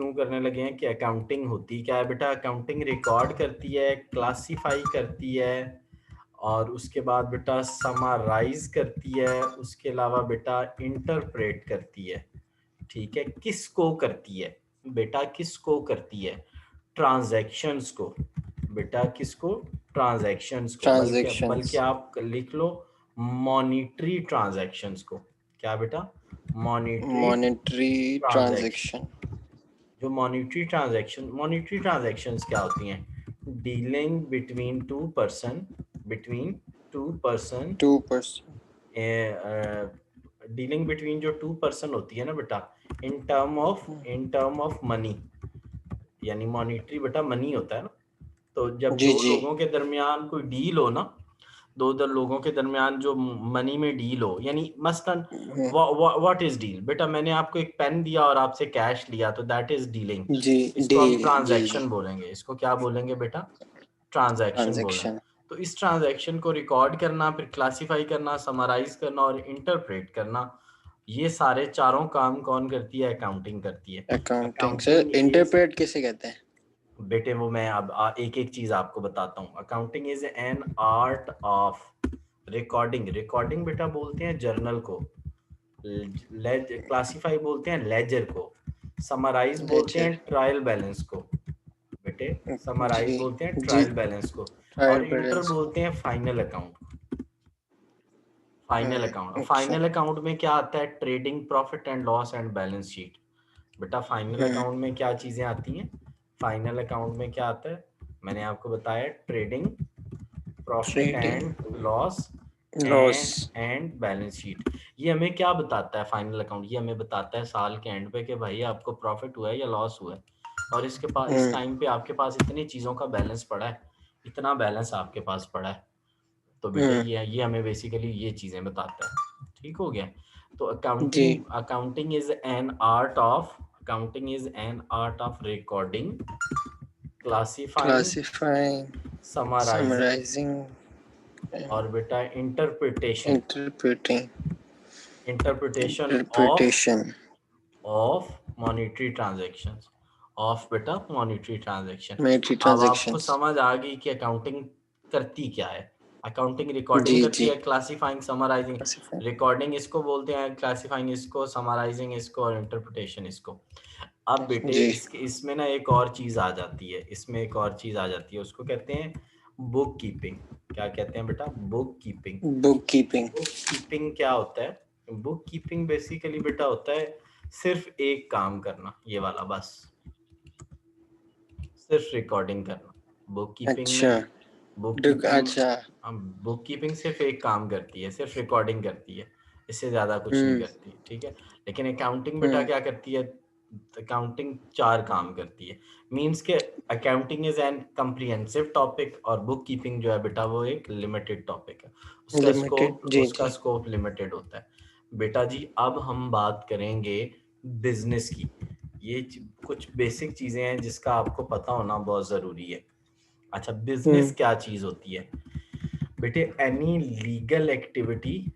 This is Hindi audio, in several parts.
क्यों करने लगे हैं कि अकाउंटिंग होती क्या है बेटा? अकाउंटिंग रिकॉर्ड करती है, क्लासिफाई करती है, और उसके बाद बेटा समराइज करती है, उसके अलावा बेटा इंटरप्रेट करती है। ठीक है, किसको करती है बेटा? किसको करती है? ट्रांजैक्शंस को बेटा। किसको? ट्रांजैक्शंस को। बल्कि बल्कि ट्रांजैक्शंस, आप लिख लो मॉनिटरी ट्रांजैक्शंस को। क्या बेटा? Monetary monetary transaction. ट्रांजैक्शन। जो मॉनिटरी ट्रांजैक्शंस क्या होती हैं? Dealing between two person 2%। Dealing between जो टू पर्सन होती है ना बेटा, इन टर्म ऑफ मनी। यानी मॉनिटरी बेटा मनी होता है ना। तो जब जी दो जी। लोगों के दरमियान कोई डील हो ना, दो दो लोगों के दरमियान जो मनी में डील हो, यानी मसलन हम्म, व्हाट इज डील बेटा? मैंने आपको एक पेन दिया और आपसे कैश लिया, तो दैट इज डीलिंग। जी इसको हम डील, जी जी। ट्रांजैक्शन बोलेंगे। इसको क्या बोलेंगे बेटा? ट्रांजैक्शन बोलेंगे। ट्रांजैक्शन। तो इस ट्रांजैक्शन को रिकॉर्ड करना, फिर क्लासिफाई करना, समराइज करना और इंटरप्रेट करना, ये सारे चारों काम कौन करती है? अकाउंटिंग करती है। अकाउंटिंग से अकाउंटिंग इज इंटरप्रेट किसे कहते हैं? बेटे, वो मैं अब एक एक चीज आपको बताता हूँ। Accounting is an art of recording. Recording बेटा बोलते हैं जर्नल को, क्लासिफाई बोलते हैं लेजर को, समराइज बोलते हैं लेजर। ट्रायल बैलेंस को। बेटे, समराइज जी बोलते हैं जी। ट्रायल बैलेंस को, ट्रायल और इंटर बैलेंस। बोलते हैं फाइनल अकाउंट। फाइनल अकाउंट, अच्छा। फाइनल अकाउंट में क्या आता है? Trading profit and loss and balance sheet. बेटा फाइनल हम्म। अकाउंट में क्या चीजें आती हैं? फाइनल अकाउंट में क्या आता है? मैंने आपको बताया, trading profit trading, and loss loss. And balance sheet. ये हमें क्या बताता है फाइनल अकाउंट? ये हमें बताता है साल के एंड पे कि भाई आपको प्रॉफिट हुआ है या लॉस हुआ है, और इसके पास इस हम्म। टाइम पे आपके पास इतनी चीजों का बैलेंस पड़ा है, इतना बैलेंस आपके पास पड़ा है। तो बेटे हम्म। ये हमें बेसिकली ये चीजें बताता है। ठीक हो गया? तो जी। Accounting is an art of recording, classifying, classifying, summarising, summarising, और बेटा interpretation. Interpreting, interpretation of interpretation. Monetary transactions. Of बेटा मॉनेटरी ट्रांजैक्शन। मॉनेटरी अब आपको ट्रांजैक्शंस। समझ आ गई कि अकाउंटिंग करती क्या है। अकाउंटिंग रिकॉर्डिंग जी करती जी। है, क्लासिफाइंग, समराइजिंग। क्लासिफाइंग। रिकॉर्डिंग इसको बोलते हैं, क्लासिफाइंग इसको, समराइजिंग इसको, और इंटरप्रिटेशन इसको। अब बेटे जी। इसमें ना एक और चीज आ जाती है, इसमें एक और चीज आ जाती है, उसको कहते हैं बुक कीपिंग। क्या कहते हैं बेटा? Book keeping. Book keeping. Book keeping क्या होता है? बुक कीपिंग बेसिकली बेटा होता है सिर्फ एक काम करना, ये वाला बस, सिर्फ रिकॉर्डिंग करना। बुक कीपिंग अच्छा। में बुक कीपिंग अच्छा। बुक कीपिंग सिर्फ एक काम करती है, सिर्फ रिकॉर्डिंग करती है, इससे ज्यादा कुछ नहीं हम्म। करती। ठीक है? लेकिन अकाउंटिंग बेटा हम्म। क्या करती है? अकाउंटिंग चार काम करती है। मींस के accounting is N comprehensive topic, और बुक कीपिंग जो है बेटा वो एक लिमिटेड टॉपिक है। लिमिटेड, जी उसका जी। स्कोप लिमिटेड होता है। बेटा जी अब हम बात करेंगे बिजनेस की। कुछ बेसिक चीजें हैं जिसका आपको पता होना बहुत जरूरी है। अच्छा, बिजनेस हम्म। क्या चीज होती है बेटे? Any legal activity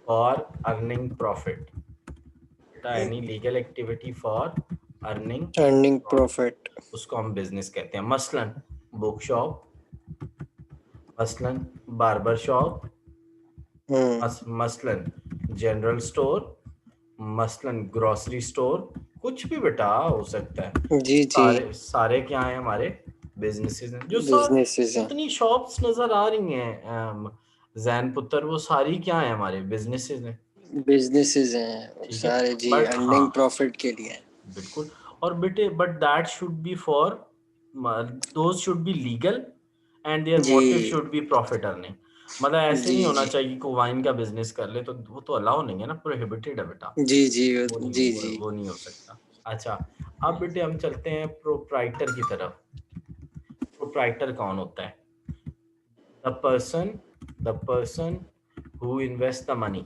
for earning profit. बेटा any legal activity for earning earning profit, profit. उसको हम बिजनेस कहते हैं। मसलन बुक शॉप, मसलन बार्बर शॉप, हम्म। मसलन जनरल स्टोर, मसलन ग्रोसरी स्टोर, कुछ भी बेटा हो सकता है। जी जी। सारे सारे क्या हैं? हमारे बिजनेसेस हैं। बिजनेसेस हैं। जितनी शॉप्स नजर आ रही हैं जैन पुत्र, वो सारी क्या है? हमारे बिजनेसेस हैं। बिजनेसेस हैं वो ठीक है? सारे, जी, बट हाँ, अर्निंग प्रॉफिट के लिए। बिल्कुल। और बेटे but that should be for, those should be legal, and their जी motive should be profit earning. मतलब ऐसे जी नहीं होना जी। चाहिए कि वाइन का बिजनेस कर ले, तो वो तो अलाउ नहीं है ना, प्रोहिबिटेड है बेटा। जी जी। वो नहीं, जी जी। वो नहीं हो सकता। अच्छा, अब बेटे हम चलते हैं प्रोप्राइटर की तरफ। प्रोप्राइटर कौन होता है? The person who invest the money,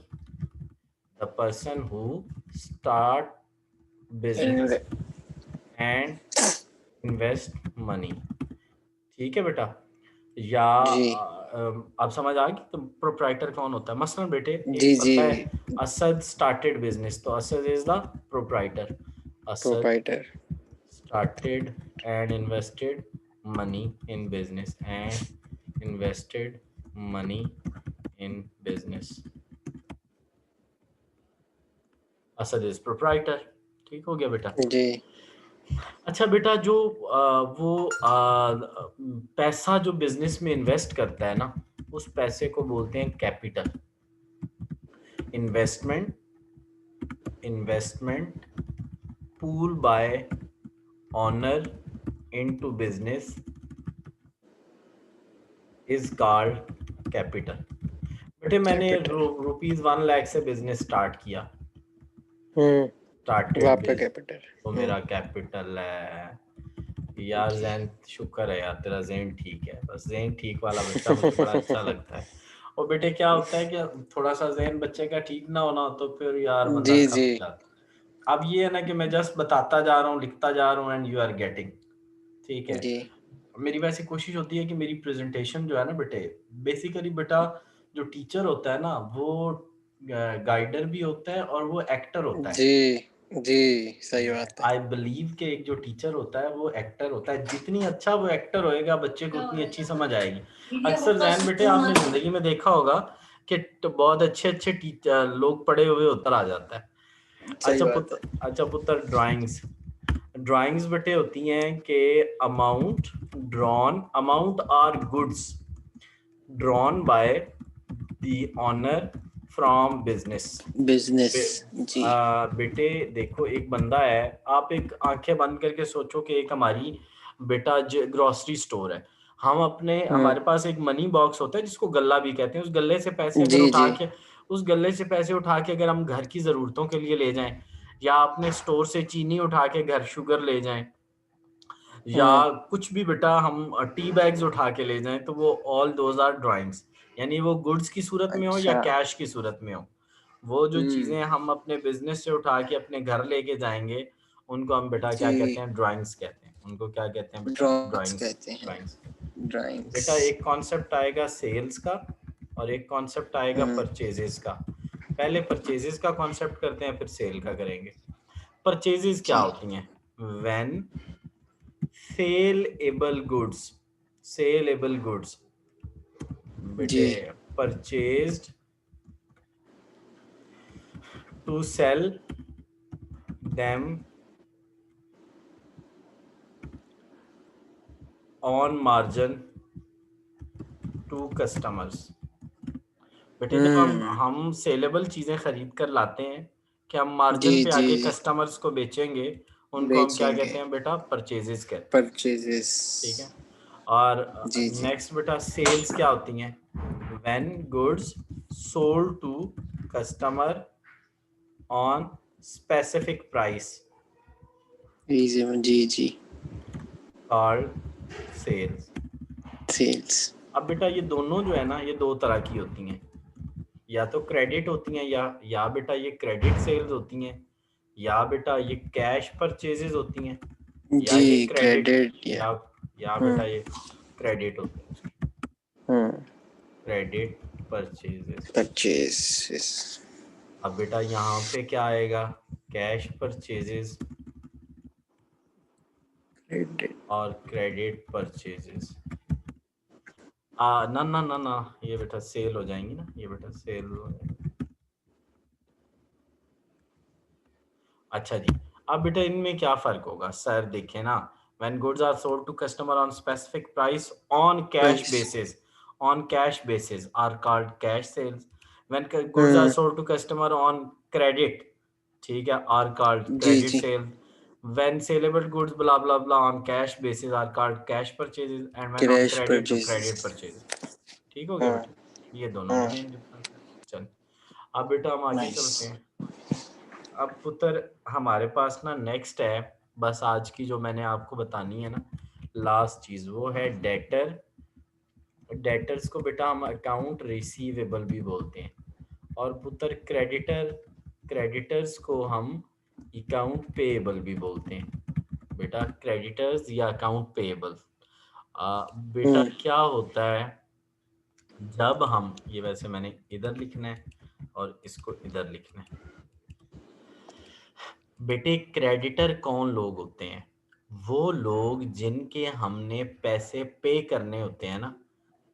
the person who start business And- and invest money. ठीक है बेटा? या जी अब समझ आ गई तो प्रोप्राइटर कौन होता है? मसलन बेटे जी एक जी। होता है असद स्टार्टेड बिजनेस, तो Asad is the proprietor. Asad proprietor. started and invested money in business and invested money in business। Asad is proprietor. ठीक हो गया बेटा। जी अच्छा बेटा, जो वो पैसा जो बिजनेस में इन्वेस्ट करता है ना, उस पैसे को बोलते हैं capital. Investment investment pool bye honour into business is called capital. बेटे मैंने कैपिटल। ₹1 लाख से बिजनेस स्टार्ट किया, वो स्टार्टेड आपका बिज कैपिटल। तो मेरा कैपिटल है। यार जैन, शुक्र है यार तेरा ज़हन ठीक है, बस ज़हन ठीक वाला बच्चा मुझे बड़ा अच्छा लगता है। और बेटे क्या होता है कि थोड़ा सा ज़हन बच्चे का ठीक ना होना हो तो फिर यार बंदा जी जी खप जाता। अब ये है ना कि मैं जस्ट बताता जा रहा हूँ, लिखता जा रहा हूँ एंड यू आर गेटिंग। ठीक है। जी। मेरी वैसे कोशिश होती है कि मेरी प्रेजेंटेशन जो है ना बेटे, बेसिकली बेटा जो टीचर होता है ना वो गाइडर भी होता है और वो एक्टर होता है। जी जी। सही बात है। आई बिलीव कि एक जो टीचर होता है वो एक्टर होता है। जितनी अच्छा वो एक्टर होएगा बच्चे को उतनी अच्छी समझ आएगी। अक्सर जैन बेटे आपने जिंदगी में देखा होगा कि बहुत अच्छे अच्छे टीचर लोग पढ़े हुए उतर आ जाता है। सही बात है। अच्छा पुत्र, ड्राइंग्स ड्राइंग्स बेटे होती हैं कि amount or goods drawn by the owner from business. Business. जी। बेटे देखो, एक बंदा है, आप एक आंखें बंद करके सोचो कि एक हमारी बेटा ग्रोसरी स्टोर है। हम अपने हम्म। हमारे पास एक मनी बॉक्स होता है जिसको गल्ला भी कहते हैं। उस गल्ले से पैसे अगर जी उठा जी। के उस गल्ले से पैसे उठा के अगर हम घर की जरूरतों के लिए ले जाएं, या अपने स्टोर से चीनी उठा के घर शुगर ले जाएं, या हम्म। कुछ भी बेटा हम टी बैग्स उठा के ले जाएं, तो वो ऑल दोज आर ड्राइंग्स। यानी वो गुड्स की सूरत में हो या अच्छा। कैश की सूरत में हो, वो जो हम्म। चीजें हम अपने बिजनेस से उठा के अपने घर लेके जाएंगे, उनको हम बेटा क्या कहते जी। हैं? ड्राइंग्स कहते हैं। उनको क्या कहते हैं बेटा? Drawings drawings. कहते हैं। ड्राइंग्स। ड्राइंग्स। बेटा एक कॉन्सेप्ट आएगा सेल्स का और एक कॉन्सेप्ट आएगा हम्म। परचेजेस का। पहले परचेजेस का कॉन्सेप्ट करते हैं, फिर सेल का करेंगे। परचेजेस क्या जी होती हैं? When saleable goods saleable goods जी। बेटे purchased to sell them on margin to customers. बेटे जब हम्म। हम सेलेबल चीजें खरीद कर लाते हैं कि हम जी मार्जिन पे जी। आगे कस्टमर्स को बेचेंगे, उनको हम क्या बेचेंगे। कहते हैं बेटा? परचेजेस कहते हैं। परचेजेस। ठीक है। और जी जी। नेक्स्ट बेटा सेल्स क्या होती हैं? When goods sold to customer on specific price इजी में। जी जी। Called sales. सेल्स। अब बेटा ये दोनों जो है ना, ये दो तरह की होती हैं। या तो क्रेडिट होती हैं, या बेटा ये क्रेडिट सेल्स होती हैं, या बेटा ये कैश परचेजेस होती हैं, या जी। ये क्रेडिट क्रेडिट या। या बेटा हम्म। ये क्रेडिट होती है। हम्म। Credit purchases. परचेजेस। अब बेटा यहाँ पे क्या आएगा? Cash purchases credit. और क्रेडिट परचेजेस। ना ना ना ना, ये बेटा सेल हो जाएंगी ना, ये बेटा सेल हो जाएंगी। अच्छा जी। अब बेटा इनमें क्या फर्क होगा सर? देखें ना, when goods are sold to customer on specific price price. On cash basis are called cash sales. When goods are hmm. Sold to customer on credit, ठीक है, आर कॉल्ड जी क्रेडिट जी। Sales. When saleable goods blah blah blah on cash basis are called cash purchases, and when on cash credit to credit purchases. purchases। ठीक हो गया हाँ बेटा? ये दोनों में हाँ। मेन डिफरेंस है। चल अब बेटा हम आगे नाइस। चलते हैं। अब पुत्र हमारे पास ना नेक्स्ट है, बस आज की जो मैंने आपको बतानी है ना लास्ट चीज, वो है डेटर। डेटर्स को बेटा हम अकाउंट रिसीवेबल भी बोलते हैं। और पुत्र क्रेडिटर्स को हम अकाउंट पेएबल भी बोलते हैं। बेटा क्रेडिटर्स या अकाउंट पेएबल। बेटा क्या होता है जब हम, ये वैसे मैंने इधर लिखना है और इसको इधर लिखना है। बेटे क्रेडिटर कौन लोग होते हैं? वो लोग जिनके हमने पैसे पे करने होते हैं ना,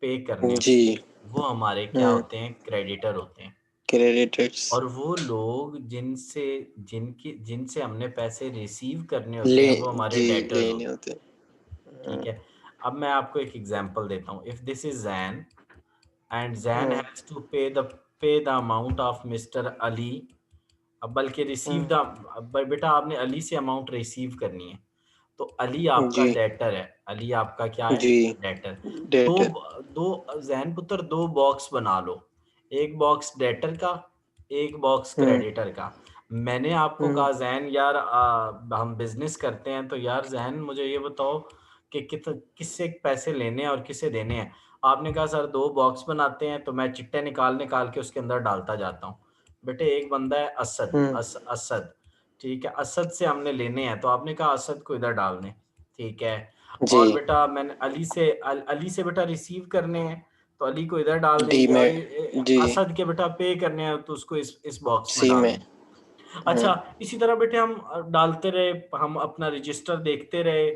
पे करने जी। होते हैं, वो हमारे क्या होते हैं? क्रेडिटर होते हैं। क्रेडिटर्स। और वो लोग जिनसे जिनकी जिनसे हमने पैसे रिसीव करने होते ले हैं, वो हमारे जी डेटर्स लेने होते हैं। होते हैं। ठीक है। अब मैं आपको एक एग्जांपल देता हूँ। If this is Jain and Jain hmm, has to pay the amount of mister Ali. अब बल्कि रिसीव द, बेटा आपने अली से अमाउंट रिसीव करनी है, तो अली आपका जी डेटर है। अली आपका क्या है? जी। डेटर। दो डेटर। दो जैन पुत्र, दो बॉक्स बना लो, एक बॉक्स डेटर का, एक बॉक्स हम्म क्रेडिटर का। मैंने आपको हम्म कहा जैन यार, हम बिजनेस करते हैं, तो यार जैन मुझे ये बताओ कि किससे पैसे लेने हैं और किसे देने हैं। आपने कहा सर दो बॉक्स बनाते हैं, तो मैं चिट्टे निकाल निकाल के उसके अंदर डालता जाता हूँ। बेटे एक बंदा है असद, हम्म, असद। ठीक है, असद से हमने लेने हैं, तो आपने कहा असद को इधर डालने। ठीक है। जी। और बेटा मैंने अली से बेटा रिसीव करने हैं, तो अली को इधर डाल डी देंगे। और में। जी। असद के बेटा पे करने हैं, तो उसको इस बॉक्स में सी डाल में। देंगे। हम्म अच्छा, इसी तरह बेटे हम डालते रहे, हम अपना रजिस्टर देखते रहे,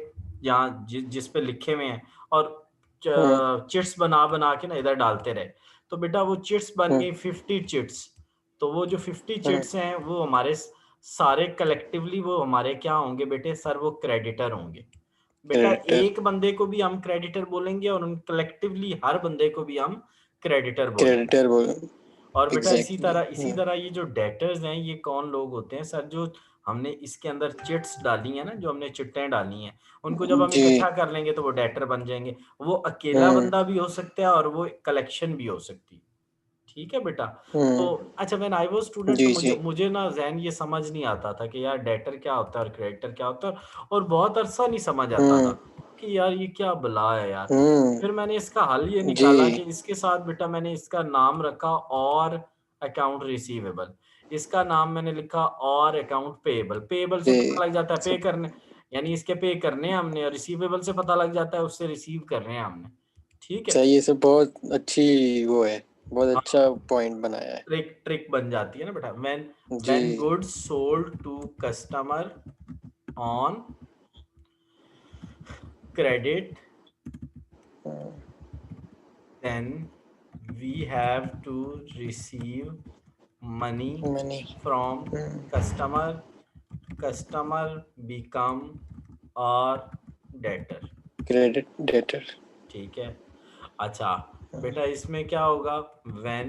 यहाँ जिस पे लिखे हुए हैं, और हम्म चिट्स बना बना के ना इधर डालते रहे। तो बेटा वो चिट्स बन हम्म गई 50 चिट्स। तो वो जो 50 हम्म, चिट्स हैं, वो हमारे सारे कलेक्टिवली वो हमारे क्या होंगे बेटे? सर वो क्रेडिटर होंगे। बेटा क्रेडिटर। एक बंदे को भी हम क्रेडिटर बोलेंगे, और उन कलेक्टिवली हर बंदे को भी हम क्रेडिटर बोलेंगे। क्रेडिटर बोल। और बेटा एग्जैक्टली। इसी तरह ये जो डेटर्स हैं, ये कौन लोग होते हैं सर? जो हमने इसके अंदर चिट्स डाली है ना, जो हमने चिट्टें डाली हैं, उनको जब हम जी। इकट्ठा कर लेंगे तो वो डेटर बन जाएंगे। वो अकेला हम्म बंदा भी हो सकता है और वो कलेक्शन भी हो सकती है। ठीक है बेटा। तो हम्म। अच्छा, व्हेन आई वाज स्टूडेंट, तो जी मुझे जी। मुझे ना जहन ये समझ नहीं आता था कि यार डेटर क्या होता है और क्रेडिटर क्या होता है, और बहुत अरसा नहीं समझ आता था हम्म कि यार ये क्या बला है यार। हम्म। फिर मैंने इसका हल ये जी। निकाला कि इसके साथ बेटा मैंने इसका नाम रखा और अकाउंट रिसीवेबल। इसका नाम मैंने लिखा और अकाउंट पेएबल। पेएबल से जी। पता लग जाता है पे सब करने, यानी इसके पे करने हैं हमने, और रिसीवेबल से पता लग जाता है उससे रिसीव कर रहे हैं हमने। ठीक है। सही है, सब बहुत अच्छी वो है। बहुत हाँ, अच्छा पॉइंट बनाया है। ट्रिक ट्रिक बन जाती है ना बेटा। व्हेन जी। When goods sold to customer on credit, hmm, then we have to receive money money. from customer. Customer become our debtor। Credit debtor. ठीक है। अच्छा बेटा इसमें क्या होगा? when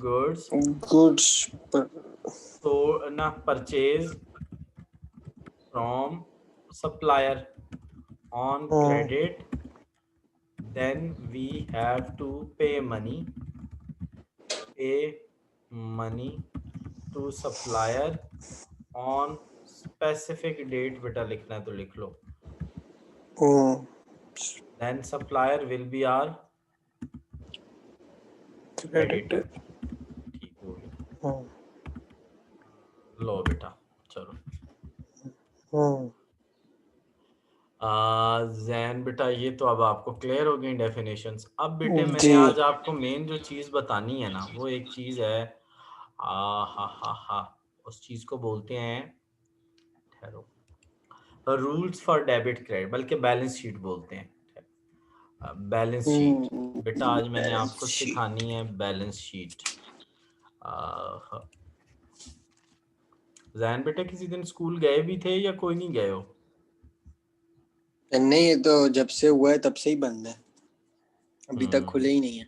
goods गुड्स पर। so ना purchase from supplier on hmm credit, then we have to pay money to supplier on specific date। बेटा लिखना है तो लिख लो। हम्म। then supplier will be our creditor. creditor। ठीक हो गया। हम्म लो बेटा, चलो। हम्म। जैन बेटा ये तो अब आपको क्लियर हो गई डेफिनेशंस। अब बेटे मैंने जी। आज आपको मेन जो चीज बतानी है ना, वो एक चीज है, हा हा हा, उस चीज को बोलते हैं, ठहरो, रूल्स फॉर डेबिट क्रेडिट, बल्कि बैलेंस शीट बोलते हैं। Balance sheet. बेटा आज मैंने बैलेंस आपको शीट। सिखानी है बैलेंस शीट। जैन बेटा किसी दिन स्कूल गए भी थे या कोई नहीं गए हो? नहीं, ये तो जब से हुआ है तब से ही बंद है। अभी तक हम्म खुले ही नहीं है।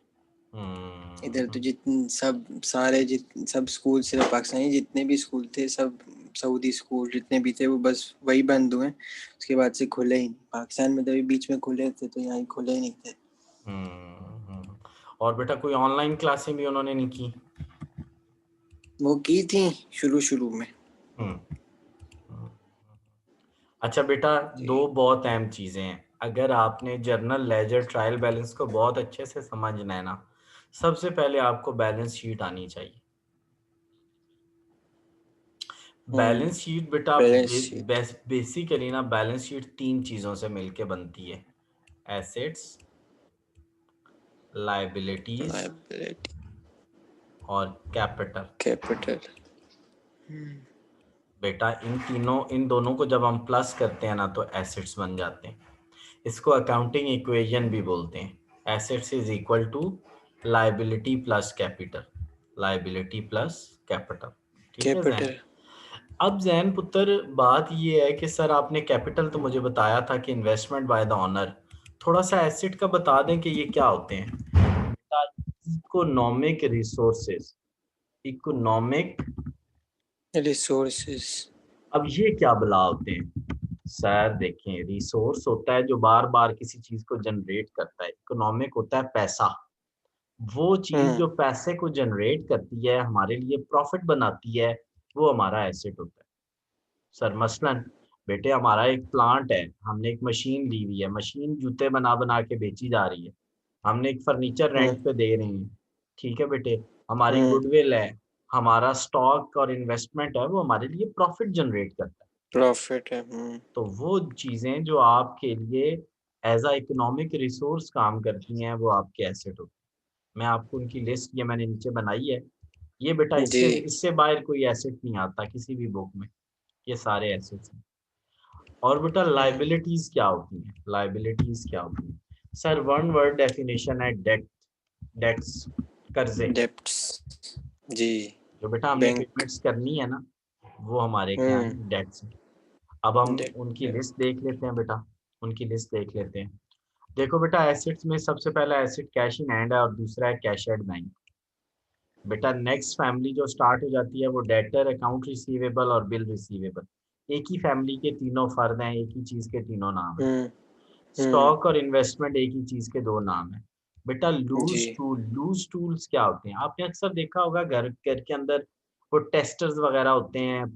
इधर तो हम्म जितने सब सारे सब स्कूल, सिर्फ पाकिस्तानी जितने भी स्कूल थे सब, सऊदी स्कूल जितने भी थे वो बस वही बंद हुए। उसके बाद से खुले ही नहीं। पाकिस्तान में तो अभी बीच में खुले थे, तो यहाँ खुले ही नहीं थे। हम्म। और बेटा कोई ऑनलाइन क्लासें भी उन्होंने नहीं की? वो की थी शुरू शुरू में। हम्म। अच्छा बेटा, जी। दो बहुत अहम चीजें हैं अगर आपने जर्नल लेजर ट्रायल बैलेंस को बहुत अच्छे से समझना है ना। सबसे पहले आपको बैलेंस शीट आनी चाहिए। बैलेंस शीट बेटा बैलेंस शीट। बेसिकली ना बैलेंस शीट तीन चीजों से मिलके बनती है। एसेट्स, लायबिलिटीज लायबिलिटी, और कैपिटल। कैपिटल। बेटा इन दोनों को जब हम प्लस करते हैं ना तो एसेट्स बन जाते हैं। इसको अकाउंटिंग इक्वेशन भी बोलते हैं। Assets is equal to liability plus capital, liability plus capital. ठीक है जैन। कैपिटल। अब जैन पुत्र बात ये है कि सर आपने कैपिटल तो मुझे बताया था कि इन्वेस्टमेंट बाय द ऑनर, थोड़ा सा एसेट का बता दें कि ये क्या होते हैं। Economic resources, economic, resources. अब ये क्या बला होते हैं सर? देखें, रिसोर्स होता है जो बार बार किसी चीज को जनरेट करता है, इकोनॉमिक होता है पैसा, वो चीज हम्म। जो पैसे को जनरेट करती है, हमारे लिए प्रॉफिट बनाती है, वो हमारा एसेट होता है। सर मसलन बेटे हमारा एक प्लांट है, हमने एक मशीन ली हुई है, मशीन जूते बना बना के बेची जा रही है, हमने एक फर्नीचर हम्म। रेंट पे दे रहे हैं। ठीक है बेटे, हमारी हम्म। गुडविल है, हमारा स्टॉक और इन्वेस्टमेंट है, वो हमारे लिए प्रॉफिट जनरेट करता है। प्रॉफिट है। तो वो चीजें जो आपके लिए एज अ इकोनॉमिक रिसोर्स काम करती हैं, वो आपके एसेट होते हैं। मैं आपको उनकी लिस्ट ये मैंने नीचे बनाई है। ये बेटा जी। इससे इससे बाहर कोई एसेट नहीं आता किसी भी बुक में, ये सारे एसेट्स हैं। और बेटा हम्म। लाइबिलिटीज क्या होती हैं? लाइबिलिटीज क्या होती हैं सर? वन वर्ड डेफिनेशन है डेट, डेट्स, कर्जे। डेप्ट्स। जी। जो बेटा हमने बैंक। पेमेंट्स करनी है ना, वो हमारे क्या हम्म। है? डेट्स हैं। अब हम उनकी डेप्ट। लिस्ट देख लेते हैं बेटा, उनकी लिस्ट देख लेते हैं। देखो बेटा एसेट्स में सबसे पहला एसेट कैश इन हैंड है और दूसरा है कैश एट बैंक। बेटा नेक्स्ट फैमिली जो स्टार्ट हो जाती है वो डेटर, अकाउंट रिसीवेबल और बिल रिसीवेबल। एक ही फैमिली के तीनों फर्द हैं, एक ही चीज के तीनों नाम है। हम्म। हम्म। स्टॉक और इन्वेस्टमेंट एक ही चीज के दो नाम है। बेटा जी। लूज टूल्स क्या होते हैं? आपने अक्सर देखा होगा घर घर के अंदर वो टेस्टर्स वगैरह होते हैं,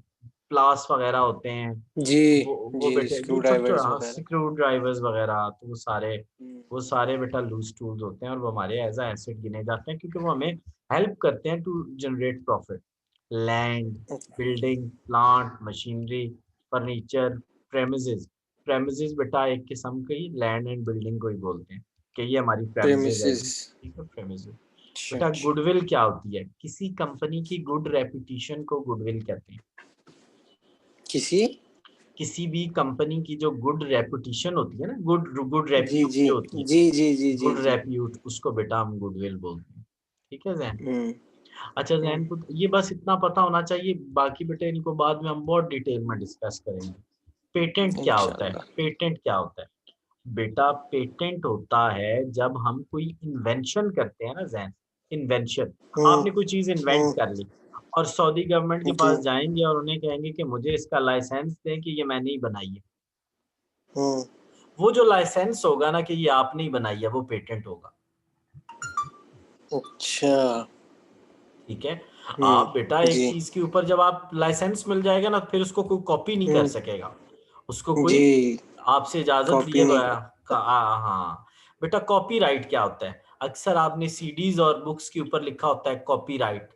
प्लास वगैरह होते हैं, जी। वो जी, बेटे स्क्रू ये छोटे ड्राइवर्स छोटे वगैरह। स्क्रू ड्राइवर्स वगैरह, तो हम्म। वो सारे बेटा लूज टूल्स होते हैं और वो हमारे एज अ एसेट गिने जाते हैं क्योंकि वो हमें हेल्प करते हैं to generate profit. Land, building, plant, machinery, furniture, premises. Premises बेटा एक किस्म की लैंड एंड बिल्डिंग को ही बोलते हैं कि ये हमारी प्रेमिसेस है जी। प्रेमिसेस। ठीक है, प्रेमिसेस। अच्छा बेटा अच्छा। गुडविल क्या होती है? किसी कंपनी की गुड रेपुटेशन को गुडविल कहते हैं। किसी। किसी भी कंपनी की जो गुड रेपुटेशन होती है ना, गुड गुड जी रेप्यूट जी। जो होती है, जी जी जी जी गुड जी। रेप्यूट, उसको बेटा हम गुडविल बोलते हैं। ठीक है जैन। हम्म। अच्छा हम्म। जैन को ये बस इतना पता होना चाहिए, बाकी बेटे इनको बाद में हम बहुत डिटेल में डिस्कस करेंगे। पेटेंट क्या होता है? इंशाल्लाह। पेटेंट क्या होता है बेटा? पेटेंट होता है जब हम कोई इन्वेंशन करते हैं ना जैन, इन्वेंशन, हम्म। आपने कोई चीज इन्वेंट हम्म। कर ली और सऊदी गवर्नमेंट के जी। पास जाएंगे और उन्हें कहेंगे कि मुझे इसका लाइसेंस दें कि ये मैंने ही बनाई है। हम्म। वो जो लाइसेंस होगा ना कि ये आपने ही बनाई है, वो पेटेंट होगा। अच्छा। ठीक है। आप बेटा एक जी। चीज के ऊपर जब आप लाइसेंस मिल जाएगा ना, फिर उसको कोई कॉपी नहीं कर हम्म। सकेगा, उसको कोई जी। आपसे इजाजत कॉपी लिए नहीं बगैर कर। हाँ बेटा, कॉपीराइट क्या होता है? अक्सर आपने सीडीज और बुक्स के ऊपर लिखा होता है कॉपीराइट।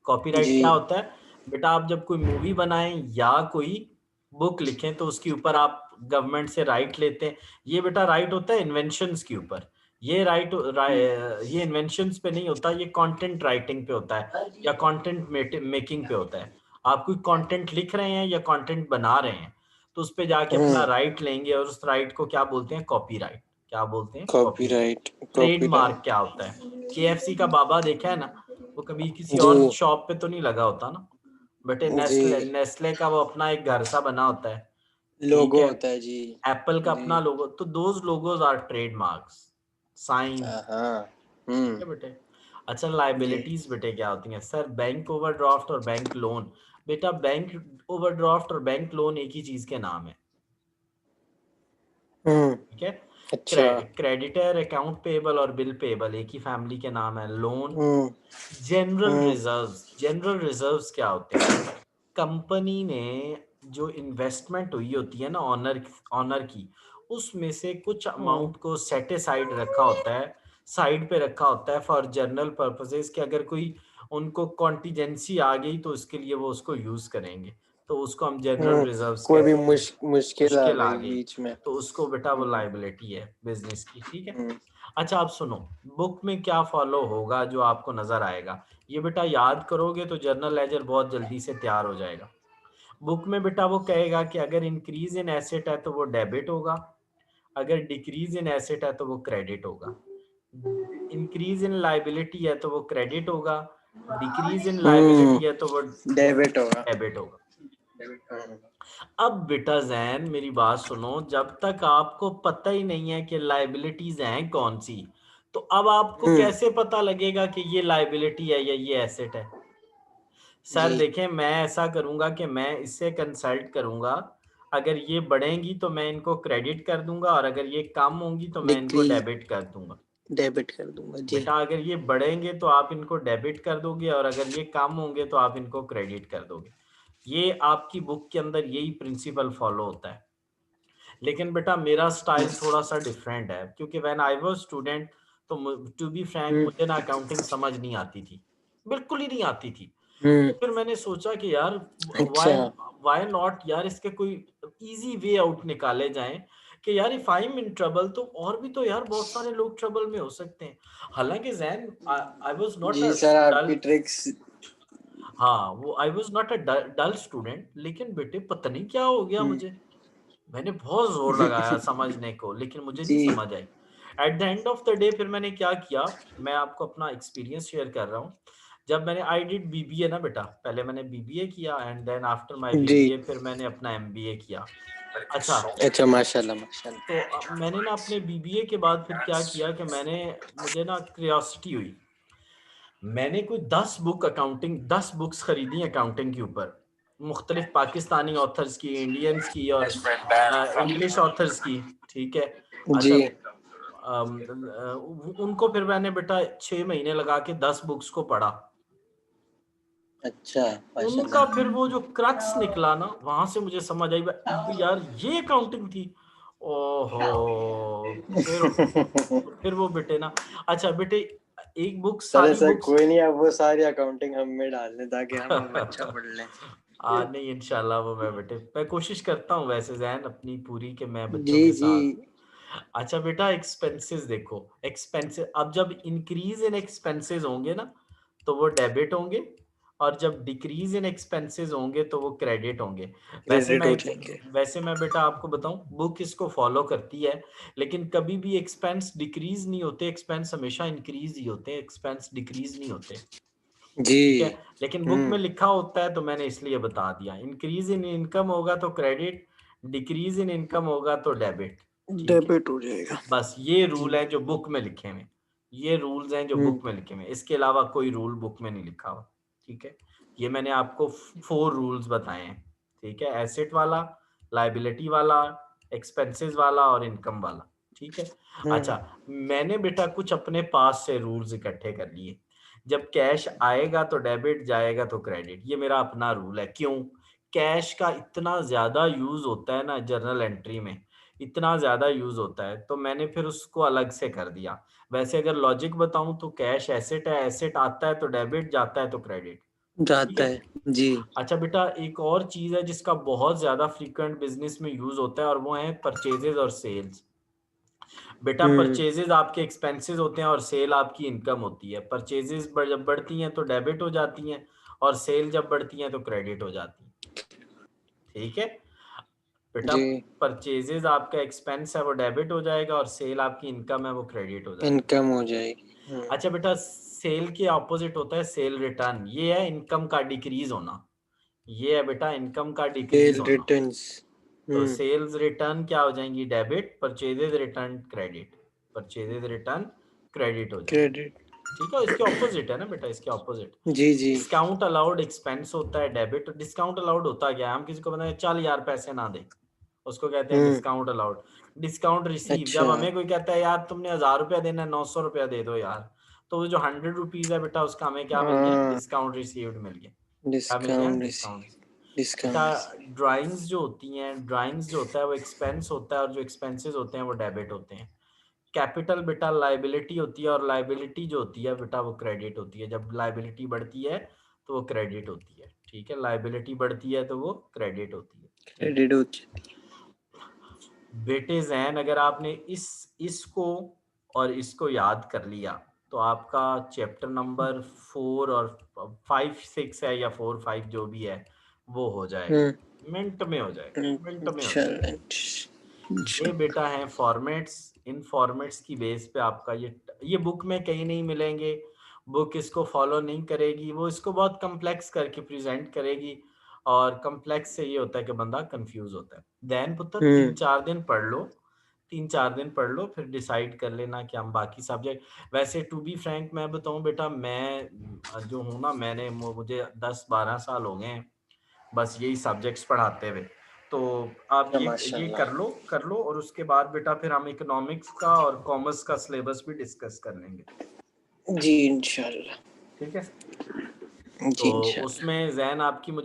कॉपीराइट जी। क्या होता है बेटा? आप जब कोई मूवी बनाएं या कोई बुक लिखें तो उसके ऊपर आप गवर्नमेंट से राइट लेते हैं। ये बेटा राइट होता है इन्वेंशंस के ऊपर। ये हम्म। ये इन्वेंशंस पे नहीं होता, ये कंटेंट राइटिंग पे होता है या कंटेंट मेकिंग पे होता है। आप कोई कंटेंट लिख रहे हैं या कंटेंट बना रहे हैं तो उस पे जाके अपना हम्म। राइट लेंगे और उस राइट को क्या बोलते हैं? कॉपीराइट। क्या बोलते हैं? कॉपीराइट। कॉपीराइट। Trademark copyright. क्या होता है? केएफसी का बाबा देखा है ना, वो कभी किसी जी। और शॉप पे तो नहीं लगा होता ना बेटे। जी। नेस्ले, नेस्ले का वो अपना एक घर सा बना होता है। ठीक लोगो है। होता है जी। एप्पल का जी। अपना लोगो, तो those logos are trademarks, sign. हाँ। ठीक है बेटे। अच्छा जी। लाइबिलिटीज बेटे क्या होती हैं सर? बैंक ओवरड्राफ्ट और बैंक लोन। बेटा बैंक ओवरड्राफ्ट और बैंक लोन एक ही चीज के नाम है। हम्म। ठीक है। अच्छा। क्रेडिटर, अकाउंट पेबल और बिल पेबल एक ही फैमिली के नाम है। लोन, हम्म। जनरल हम्म। रिजर्व्स। जनरल रिजर्व्स क्या होते हैं? कंपनी ने जो इन्वेस्टमेंट हुई होती है ना ऑनर ऑनर की, उसमें से कुछ हम्म। अमाउंट को सेट असाइड रखा होता है, साइड पे रखा होता है फॉर जनरल पर्पसेस कि अगर कोई उनको कॉन्टिजेंसी आ गई तो उसके लिए वो उसको यूज करेंगे। तो उसको हम जनरल रिजर्व्स कोई भी कहते हैं। मुश्किल आ मुश्किल आ गई गई बीच में। तो उसको बेटा वो लाइबिलिटी है बिजनेस की, ठीक है। हम्म, अच्छा आप सुनो, बुक में क्या फॉलो होगा जो आपको नजर आएगा, ये बेटा याद करोगे तो जर्नल लेजर बहुत जल्दी से तैयार हो जाएगा। बुक में बेटा वो कहेगा कि अगर इंक्रीज इन एसेट है तो वो डेबिट होगा, अगर डिक्रीज इन एसेट है तो वो क्रेडिट होगा, इंक्रीज इन लाइबिलिटी है तो वो क्रेडिट होगा, डिक्रीज इन लाइबिलिटी है तो वो डेबिट होगा। डेबिट होगा। हम्म, अब बेटा जैन मेरी बात सुनो, जब तक आपको पता ही नहीं है कि लाइबिलिटीज हैं कौन सी, तो अब आपको हम्म, कैसे पता लगेगा कि ये लाइबिलिटी है या ये एसेट है। सर जी देखें, मैं ऐसा करूंगा कि मैं इससे कंसल्ट करूंगा, अगर ये बढ़ेंगी तो मैं इनको क्रेडिट कर दूंगा और अगर ये कम होंगी तो मैं इनको डिक्रीज डेबिट कर दूंगा। डेबिट कर दूंगा जी। बेटा अगर ये बढ़ेंगे तो आप इनको डेबिट कर दोगे और अगर ये कम होंगे तो आप इनको क्रेडिट कर दोगे। ये आपकी बुक के अंदर यही प्रिंसिपल फॉलो होता है। लेकिन बेटा मेरा स्टाइल थोड़ा सा डिफरेंट है, क्योंकि व्हेन आई वाज स्टूडेंट तो टू बी फ्रैंक हम्म, मुझे ना अकाउंटिंग समझ नहीं आती थी, बिल्कुल ही नहीं आती थी। हम्म, तो फिर मैंने सोचा कि यार अच्छा व्हाई व्हाई नॉट यार, इसके कोई इजी वे आउट निकाले जाएं कि यार if I am in trouble तो और भी तो यार बहुत सारे लोग ट्रबल में हो सकते हैं। हालांकि जैन आई वाज नॉट जी अ सर, आपकी डल, ट्रिक्स। हाँ वो I was not a dull student, लेकिन बेटे पता नहीं क्या हो गया हम्म, मुझे, मैंने बहुत जोर लगाया समझने को लेकिन मुझे नहीं जी समझ आई। At the end of the day फिर मैंने क्या किया, मैं आपको अपना एक्सपीरियंस शेयर कर रहा हूँ। जब मैंने आई डिड बीबीए ना बेटा, पहले मैंने बीबीए किया एंड देन आफ्टर माय जी। बीबीए फिर मैंने अपना एमबीए किया। अच्छा, अच्छा माशाल्लाह माशाल्लाह। तो मैंने ना अपने बीबीए के बाद फिर क्या किया कि मुझे ना क्यूरियोसिटी हुई, मैंने कोई 10 बुक्स खरीदी अकाउंटिंग के ऊपर, मुख्तलिफ पाकिस्तानी ऑथर्स की, इंडियंस की और इंग्लिश ऑथर्स की, ठीक है। जी अच्छा, उनको फिर मैंने बेटा 6 महीने लगा के 10 बुक्स को पढ़ा। अच्छा उनका माशाल्लाह। फिर वो जो क्रक्स निकला ना, वहां से मुझे समझ आई अब यार ये अकाउंटिंग थी। ओहो, फिर फिर वो बेटे ना, अच्छा बेटे एक बुक सर सारी ऐसा बुक्स कोई नहीं, आप वो सारी अकाउंटिंग हम में डाल दें ताकि हम अब अच्छा पढ़ लें। नहीं इंशाल्लाह वो मैं बेटे मैं कोशिश करता हूँ वैसे जहन अपनी पूरी के मैं बच्चों जी के जी। साथ। अच्छा बेटा एक्सपेंसेस देखो, एक्सपेंसेस अब जब इंक्रीज इन एक्सपेंसेस होंगे ना तो वो डेबिट होंगे, और जब डिक्रीज इन एक्सपेंसेस होंगे तो वो क्रेडिट होंगे। वैसे क्रेडिट मैं हो जाएंगे। वैसे मैं बेटा आपको बताऊं, बुक इसको फॉलो करती है, लेकिन कभी भी एक्सपेंस डिक्रीज नहीं होते, एक्सपेंस हमेशा इंक्रीज ही होते हैं, एक्सपेंस डिक्रीज नहीं होते, जी। ठीक है। लेकिन बुक में हम्म, लिखा होता है तो मैंने इसलिए बता दिया, इंक्रीज इन इनकम होगा तो क्रेडिट, डिक्रीज इन इनकम होगा तो डेबिट, ठीक है। डेबिट हो जाएगा। बस ये रूल है जो बुक में लिखे हुए, ये रूल्स हैं जो हम्म, बुक में लिखे हुए, इसके अलावा कोई रूल बुक में नहीं लिखा हुआ, ठीक है। ये मैंने आपको 4 रूल्स बताए हैं, ठीक है, एसेट वाला, लाइबिलिटी वाला, एक्सपेंसेस वाला और इनकम वाला, ठीक है। हम्म, अच्छा, मैंने बेटा कुछ अपने पास से रूल्स इकट्ठे कर लिए, जब कैश आएगा तो डेबिट, जाएगा तो क्रेडिट, ये मेरा अपना रूल है। क्यों? कैश का इतना ज्यादा यूज होता है ना जर्नल एंट्री में, इतना ज्यादा यूज होता है तो मैंने फिर उसको अलग से कर दिया। वैसे अगर लॉजिक बताऊं तो कैश एसेट है, एसेट आता है तो डेबिट, जाता है तो क्रेडिट, ठीक जाता है। है जी। अच्छा बेटा एक और चीज है जिसका बहुत ज्यादा फ्रीक्वेंट बिजनेस में यूज होता है और वो है परचेजेस और सेल्स। बेटा हम्म, परचेजेस आपके एक्सपेंसेस होते हैं और सेल आपकी इनकम होती है। परचेजेस जब बढ़ती हैं तो डेबिट हो जाती हैं और सेल जब बढ़ती हैं तो क्रेडिट हो जाती हैं, ठीक है। बेटा जी। परचेजेस आपका एक्सपेंस है वो डेबिट हो जाएगा और सेल आपकी इनकम है वो क्रेडिट हो जाएगी। इनकम हो जाएगी। अच्छा बेटा सेल के ऑपोजिट होता है सेल रिटर्न, ये है इनकम का डिक्रीज होना, ये है बेटा इनकम का डिक्रीज सेल होना। रिटर्न्स। तो हम्म, सेल्स रिटर्न क्या हो जाएंगी, debit, purchases return credit, purchases return credit हो जाएंगी, क्रेडिट। ठीक है। इसके ऑपोजिट है ना बेटा, इसके ऑपोजिट। जी जी। डिस्काउंट अलाउड एक्सपेंस होता है डेबिट, डिस्काउंट अलाउड होता क्या है, हम किसी को बताएं चल यार पैसे ना दे, उसको कहते हैं हम्म, डिस्काउंट अलाउड। डिस्काउंट रिसीव, अच्छा। जब हमें कोई कहता है यार तुमने 1000 रुपया देना है, 900 रुपया दे दो यार, तो वो जो 100 रुपीज है बेटा उसका हमें क्या मिल गया, हाँ, डिस्काउंट रिसीव्ड मिल गया। क्या मिल गया, डिस्काउंट डिस्काउंट। रिसीव। बेटा डिस्काउंट रिसीव। ड्राइंग्स जो होती हैं, ड्राइंग्स जो होता है वो एक्सपेंस होता है और जो एक्सपेंसेस होते हैं वो डेबिट होते हैं। कैपिटल बेटा लाइबिलिटी होती है और लाइबिलिटी जो होती है बेटा वो क्रेडिट होती है, जब लाइबिलिटी बढ़ती है तो वो क्रेडिट होती है, ठीक ठीक है, लायबिलिटी बढ़ती है तो वो क्रेडिट होती है, ठीक है। क्रेडिट हो जाती बेटे जैन, अगर आपने इसको और इसको याद कर लिया तो आपका चैप्टर नंबर 4 और 5 6 है या 4 5 जो भी है वो हो है। जाएगा, मिनट में हो जाएगा, मिनट में हो जाएगा। चल ये बेटा है फॉर्मेट्स। इन फॉर्मेट्स की बेस पे आपका ये बुक में कहीं नहीं मिलेंगे। बुक इसको फॉलो नहीं करेगी, वो इसको बहुत कम्प्लेक्स करके प्रेजेंट करेगी, और कम्प्लेक्स से ये होता है कि बंदा कंफ्यूज होता है। देन पुत्र तीन हम्म चार दिन पढ़ लो, 3-4 दिन पढ़ लो, फिर डिसाइड कर लेना कि हम बाकी सब्जेक्ट। वैसे टू बी फ्रैंक मैं बताऊं बेटा, मैं जो हूँ ना, मुझे 10-12 साल हो गए हैं बस यही सब्जेक्ट्स पढ़ाते हुए। तो आप ये माशाल्लाह। कर लो और उसके बाद बेटा फिर हम इकोनॉमिक्स का और कॉमर्स का सिलेबस भी डिस्कस कर लेंगे, जी इंशाल्लाह। ठीक है। जी तो इंशाल्लाह। उसमें जैन आपकी मुझे